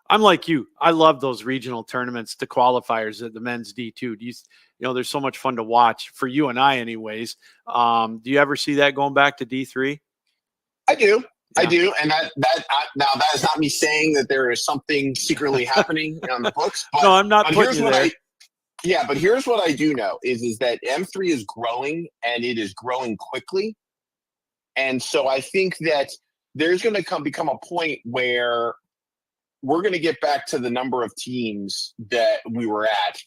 I'm like you. I love those regional tournaments, the qualifiers at the men's D2. There's so much fun to watch for you and I anyways. Do you ever see that going back to D3? I do. Yeah. I do. And that is not me saying that there is something secretly happening on the books. But, no, I'm not putting you there. But here's what I do know is that M3 is growing, and it is growing quickly. And so I think that there's going to become a point where we're going to get back to the number of teams that we were at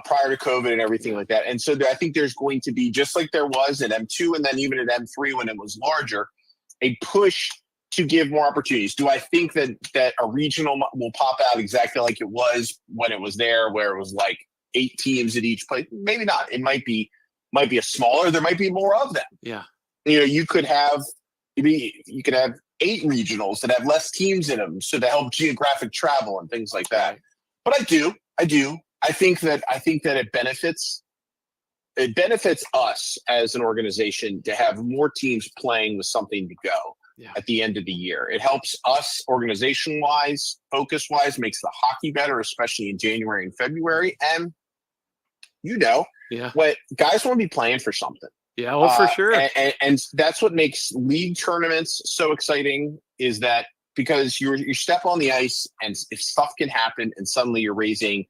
prior to COVID and everything like that. And so I think there's going to be, just like there was at M2 and then even at M3 when it was larger, a push to give more opportunities. Do I think that a regional will pop out exactly like it was when it was there, where it was like 8 teams at each place? Maybe not. It might be a smaller. There might be more of them. Yeah. You could have 8 regionals that have less teams in them, so to help geographic travel and things like that. But I do. I think that it benefits us as an organization to have more teams playing with something to go at the end of the year. It helps us organization-wise, focus-wise, makes the hockey better, especially in January and February. And what guys want to be playing for something. Yeah, well, for sure. And that's what makes league tournaments so exciting, is that because you step on the ice and if stuff can happen and suddenly you're raising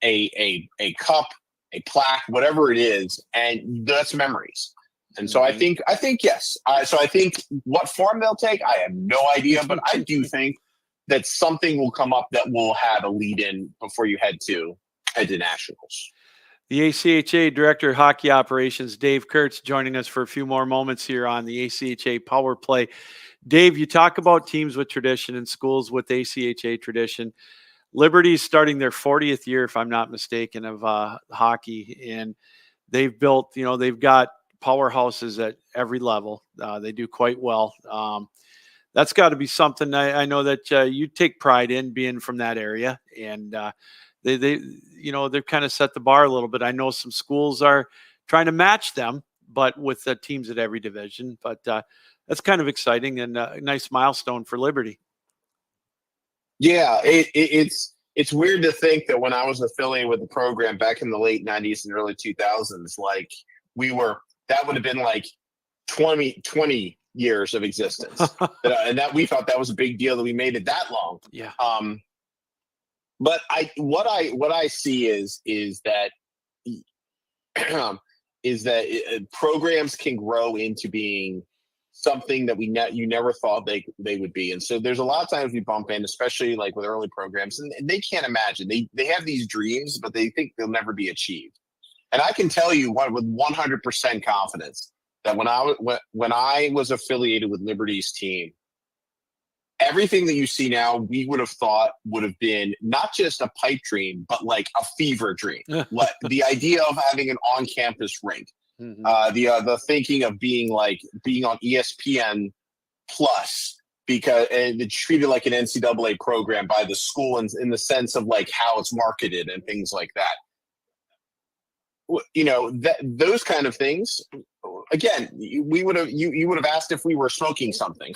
a cup, a plaque, whatever it is, and that's memories. And so I think yes. So I think what form they'll take, I have no idea, but I do think that something will come up that will have a lead in before you head to nationals. The ACHA Director of Hockey Operations, Dave Kurtz, joining us for a few more moments here on the ACHA Power Play. Dave, you talk about teams with tradition and schools with ACHA tradition. Liberty's starting their 40th year, if I'm not mistaken, of hockey, and they've built, they've got powerhouses at every level. They do quite well. That's got to be something I know that you take pride in, being from that area, and they've kind of set the bar a little bit. I know some schools are trying to match them, but with teams at every division. But that's kind of exciting and a nice milestone for Liberty. Yeah, it's weird to think that when I was affiliated with the program back in the late 90s and early 2000s, like that would have been like 20 years of existence. And that we thought that was a big deal that we made it that long. Yeah. But what I see is that programs can grow into being something that you never thought they would be. And so there's a lot of times we bump in, especially like with early programs, and they can't imagine. They have these dreams, but they think they'll never be achieved. And I can tell you with 100% confidence that when I was affiliated with Liberty's team, everything that you see now, we would have thought would have been not just a pipe dream, but like a fever dream. Like the idea of having an on-campus rink, the thinking of being on ESPN Plus, and it's treated like an NCAA program by the school in the sense of like how it's marketed and things like that. Those kind of things. Again, you would have asked if we were smoking something,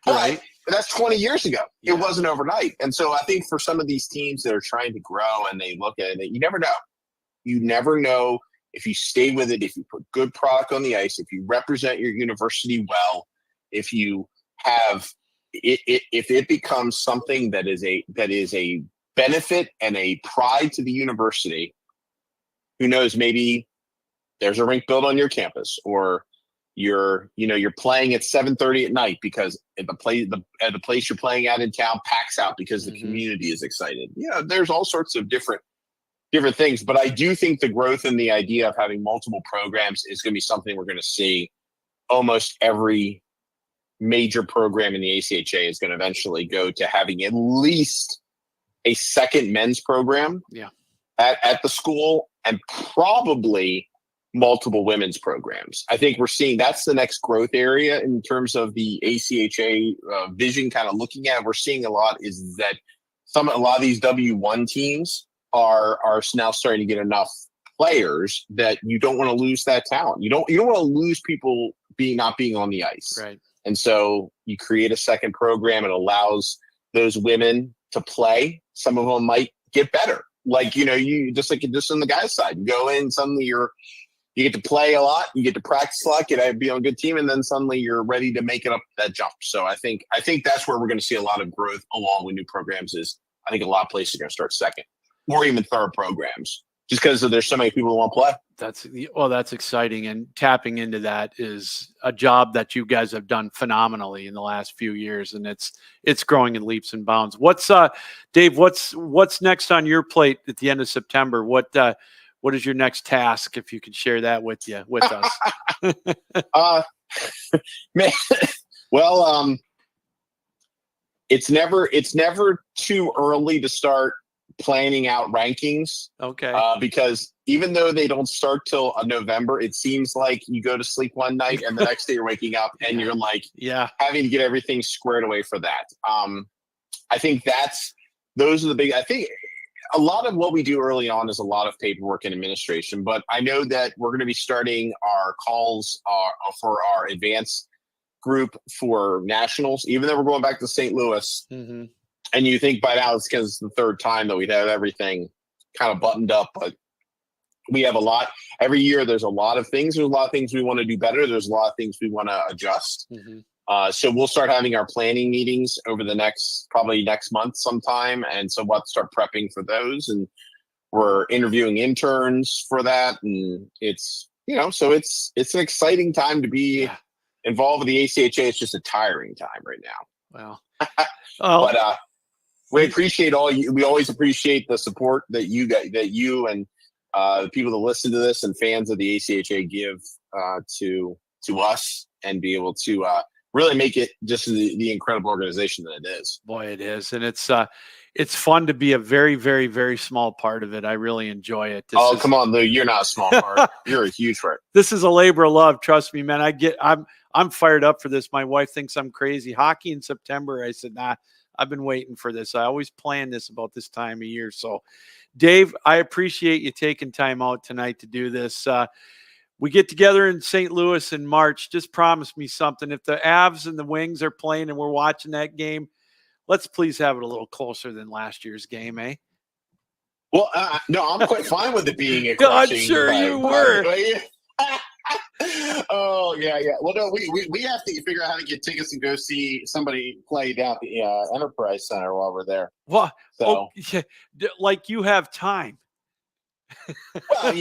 right? But that's 20 years ago. Yeah. It wasn't overnight. And so I think for some of these teams that are trying to grow and they look at it, you never know. You never know if you stay with it, if you put good product on the ice, if you represent your university well, if you have if it becomes something that is a benefit and a pride to the university. Who knows? Maybe there's a rink built on your campus, or you're playing at 7:30 at night because the place you're playing at in town packs out because the community is excited. There's all sorts of different things, but I do think the growth in the idea of having multiple programs is going to be something we're going to see. Almost every major program in the ACHA is going to eventually go to having at least a second men's program at the school, and probably multiple women's programs. I think we're seeing that's the next growth area in terms of the ACHA vision kind of looking at. We're seeing a lot is that a lot of these W1 teams are now starting to get enough players that you don't want to lose that talent. You don't want to lose people not being on the ice. Right. And so you create a second program. It allows those women to play. Some of them might get better. Like, you just on the guy's side, you go in, suddenly you get to play a lot, you get to practice a lot, get to be on a good team, and then suddenly you're ready to make it up that jump. So I think that's where we're going to see a lot of growth along with new programs. I think a lot of places are going to start second or even third programs just because there's so many people who want to play. That's exciting, and tapping into that is a job that you guys have done phenomenally in the last few years, and it's growing in leaps and bounds. Dave? What's next on your plate at the end of September? What is your next task? If you could share that with us. Man, well, it's never too early to start planning out rankings. Okay. Because even though they don't start till November, it seems like you go to sleep one night and the next day you're waking up and you're like having to get everything squared away for that. I think those are the big, I think a lot of what we do early on is a lot of paperwork and administration, but I know that we're going to be starting our calls for our advanced group for nationals, even though we're going back to St. Louis. Mm-hmm. And you think by now it's because it's the third time that we'd have everything kind of buttoned up, but we have a lot every year. There's a lot of things. There's a lot of things we want to do better. There's a lot of things we want to adjust. Mm-hmm. So we'll start having our planning meetings over the probably next month sometime. And so we'll have to start prepping for those. And we're interviewing interns for that. And it's, so it's an exciting time to be involved with the ACHA. It's just a tiring time right now. Well, but we appreciate we always appreciate the support that you and the people that listen to this and fans of the ACHA give to us, and be able to really make it just the incredible organization that it is. Boy, it is. And it's fun to be a very, very, very small part of it. I really enjoy it. Come on, Lou. You're not a small part. You're a huge part. This is a labor of love. Trust me, man. I'm fired up for this. My wife thinks I'm crazy. Hockey in September. I said, nah, I've been waiting for this. I always plan this about this time of year. So, Dave, I appreciate you taking time out tonight to do this. We get together in St. Louis in March. Just promise me something. If the Avs and the Wings are playing and we're watching that game, let's please have it a little closer than last year's game, eh? Well, no, I'm quite fine with it being a I'm sure you were. Oh, yeah. Well, no, we have to figure out how to get tickets and go see somebody play down at the Enterprise Center while we're there. Well, so, like you have time. Well,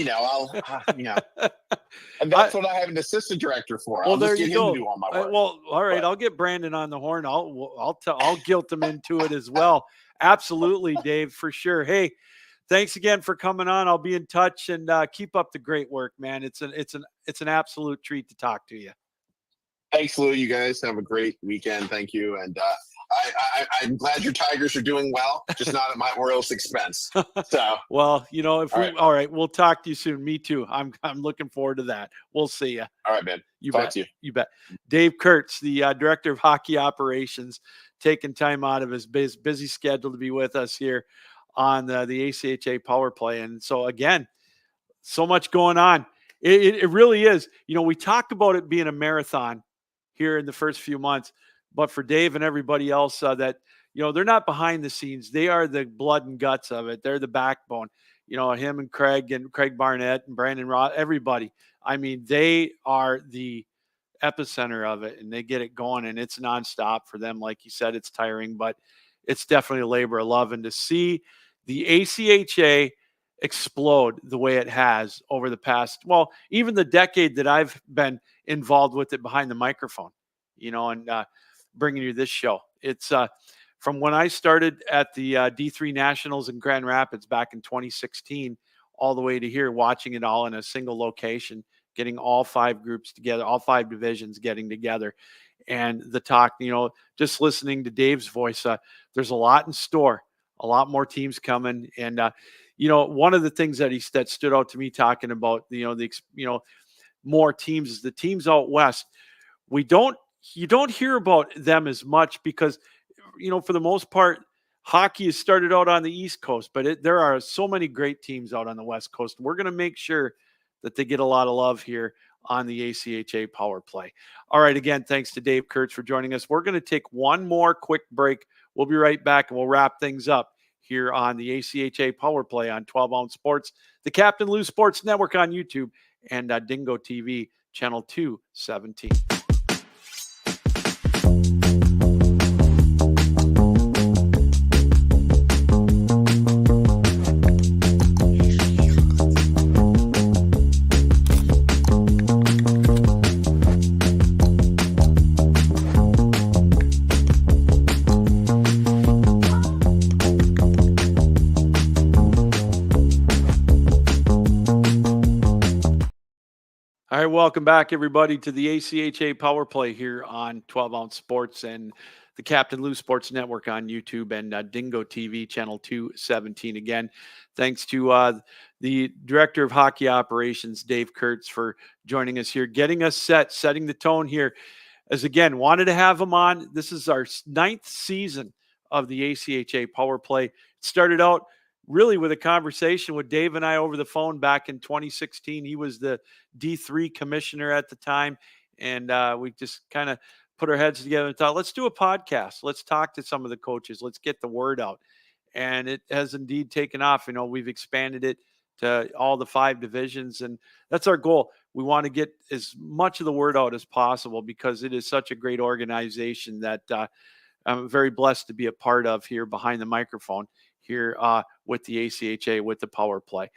and that's what I have an assistant director for. Well, I'll there just get you him go. to do all my work. Well, all right, I'll get Brandon on the horn. I'll guilt him into it as well. Absolutely, Dave, for sure. Hey, thanks again for coming on. I'll be in touch, and keep up the great work, man. It's an absolute treat to talk to you. Thanks, Lou. You guys have a great weekend. Thank you, and I'm glad your Tigers are doing well, just not at my Orioles' expense. So, well, all right, we'll talk to you soon. Me too. I'm looking forward to that. We'll see you. All right, man. You bet. You bet. Dave Kurtz, the director of hockey operations, taking time out of his busy schedule to be with us here on the ACHA Power Play. And so again, so much going on. It really is. We talked about it being a marathon here in the first few months. But for Dave and everybody else that, they're not behind the scenes. They are the blood and guts of it. They're the backbone. Him and Craig Barnett and Brandon Roth, everybody. I mean, they are the epicenter of it, and they get it going, and it's nonstop for them. Like you said, it's tiring, but it's definitely a labor of love. And to see the ACHA explode the way it has over the past, even the decade that I've been involved with it behind the microphone, and bringing you this show. It's from when I started at the D3 Nationals in Grand Rapids back in 2016, all the way to here, watching it all in a single location, getting all 5 groups together, all 5 divisions getting together. And the talk, just listening to Dave's voice, there's a lot in store, a lot more teams coming. And, one of the things that stood out to me talking about, more teams is the teams out West. You don't hear about them as much because, for the most part, hockey has started out on the East Coast, but there are so many great teams out on the West Coast. We're going to make sure that they get a lot of love here on the ACHA Power Play. All right, again, thanks to Dave Kurtz for joining us. We're going to take one more quick break. We'll be right back, and we'll wrap things up here on the ACHA Power Play on 12 Ounce Sports, the Captain Lou Sports Network on YouTube, and Dingo TV, channel 217. All right, welcome back, everybody, to the ACHA Power Play here on 12 Ounce Sports and the Captain Lou Sports Network on YouTube, and Dingo TV, channel 217. Again, thanks to the Director of Hockey Operations, Dave Kurtz, for joining us here, getting us set, setting the tone here. As again, wanted to have him on. This is our 9th season of the ACHA Power Play. It started out really with a conversation with Dave and I over the phone back in 2016. He was the D3 commissioner at the time, and we just kind of put our heads together and thought, let's do a podcast. Let's talk to some of the coaches. Let's get the word out. And it has indeed taken off. You know, we've expanded it to all the 5 divisions, and that's our goal. We want to get as much of the word out as possible because it is such a great organization that I'm very blessed to be a part of here behind the microphone here with the ACHA, with the Power Play.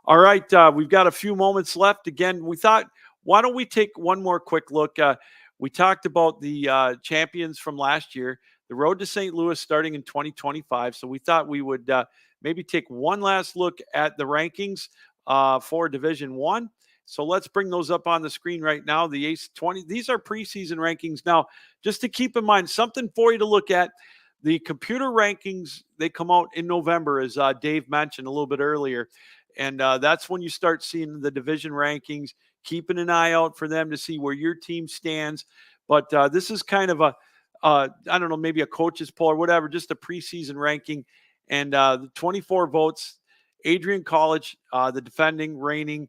All right, we've got a few moments left. Again, we thought, why don't we take one more quick look? We talked about the champions from last year, the road to St. Louis starting in 2025. So we thought we would maybe take one last look at the rankings for Division One. So let's bring those up on the screen right now. The ACE 20, these are preseason rankings. Now, just to keep in mind, something for you to look at, the computer rankings, they come out in November, as Dave mentioned a little bit earlier. And that's when you start seeing the division rankings, keeping an eye out for them to see where your team stands. But this is kind of a, I don't know, maybe a coach's poll or whatever, just a preseason ranking. And the 24 votes, Adrian College, the defending, reigning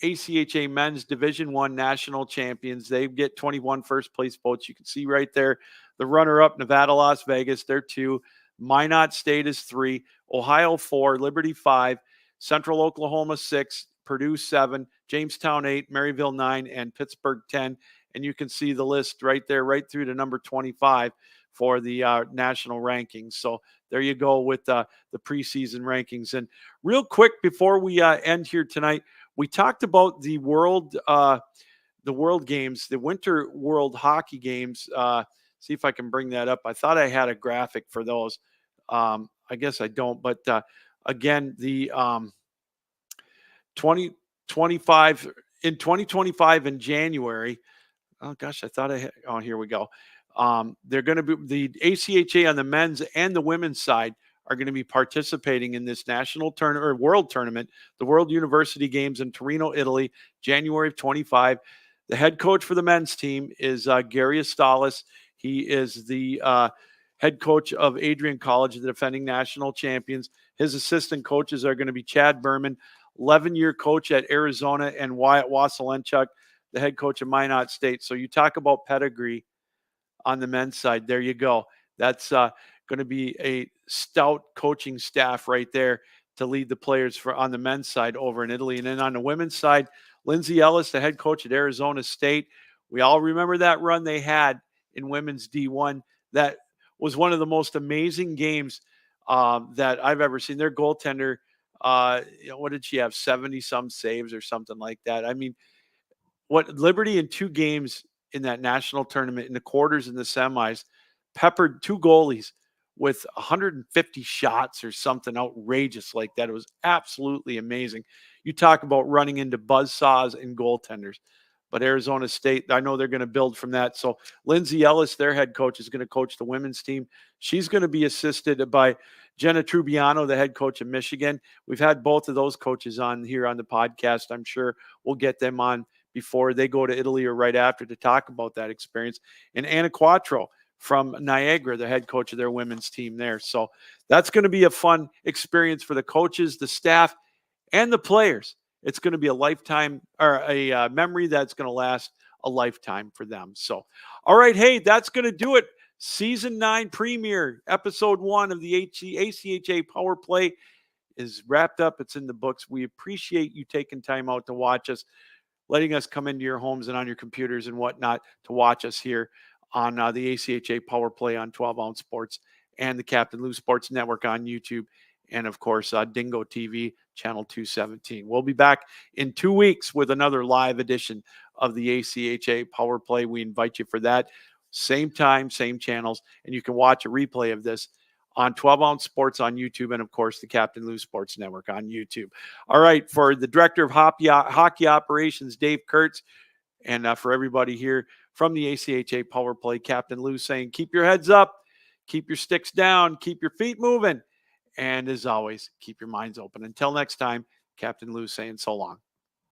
ACHA Men's Division I national champions. They get 21 first place votes. You can see right there. The runner-up, Nevada, Las Vegas, they're 2. Minot State is 3. Ohio 4. Liberty 5. Central Oklahoma 6. Purdue 7. Jamestown 8. Maryville 9. And Pittsburgh 10. And you can see the list right there, right through to number 25 for the national rankings. So there you go with the preseason rankings. And real quick, before we end here tonight, we talked about the world games, the Winter World Hockey Games. See if I can bring that up. I thought I had a graphic for those. I guess I don't. But again, the 2025 in January. Oh gosh, I thought I had. Oh, here we go. They're going to be the ACHA on the men's and the women's side are going to be participating in this national tournament or world tournament, the World University Games in Torino, Italy, January of 25. The head coach for the men's team is Gary Astalis. He is the head coach of Adrian College, the defending national champions. His assistant coaches are going to be Chad Berman, 11-year coach at Arizona, and Wyatt Wasylenchuk, the head coach of Minot State. So you talk about pedigree on the men's side. There you go. That's going to be a stout coaching staff right there to lead the players for on the men's side over in Italy. And then on the women's side, Lindsay Ellis, the head coach at Arizona State. We all remember that run they had in women's D1. That was one of the most amazing games that I've ever seen. Their goaltender, what did she have? 70-some saves or something like that. I mean, what Liberty in 2 games in that national tournament, in the quarters and the semis, peppered 2 goalies with 150 shots or something outrageous like that. It was absolutely amazing. You talk about running into buzzsaws and goaltenders. But Arizona State, I know they're going to build from that. So Lindsay Ellis, their head coach, is going to coach the women's team. She's going to be assisted by Jenna Trubiano, the head coach of Michigan. We've had both of those coaches on here on the podcast. I'm sure we'll get them on before they go to Italy or right after to talk about that experience. And Anna Quattro from Niagara, the head coach of their women's team there. So that's going to be a fun experience for the coaches, the staff, and the players. It's going to be a lifetime or a memory that's going to last a lifetime for them. So, all right. Hey, that's going to do it. Season 9 premiere, episode 1 of the ACHA Power Play is wrapped up. It's in the books. We appreciate you taking time out to watch us, letting us come into your homes and on your computers and whatnot to watch us here on the ACHA Power Play on 12 Ounce Sports and the Captain Lou Sports Network on YouTube. And of course, Dingo TV, channel 217. We'll be back in 2 weeks with another live edition of the ACHA Power Play. We invite you for that. Same time, same channels. And you can watch a replay of this on 12 Ounce Sports on YouTube. And of course, the Captain Lou Sports Network on YouTube. All right. For the Director of Hockey Operations, Dave Kurtz, and for everybody here from the ACHA Power Play, Captain Lou saying, keep your heads up keep your sticks down, keep your feet moving, and as always, keep your minds open. Until next time, Captain Lou saying so long.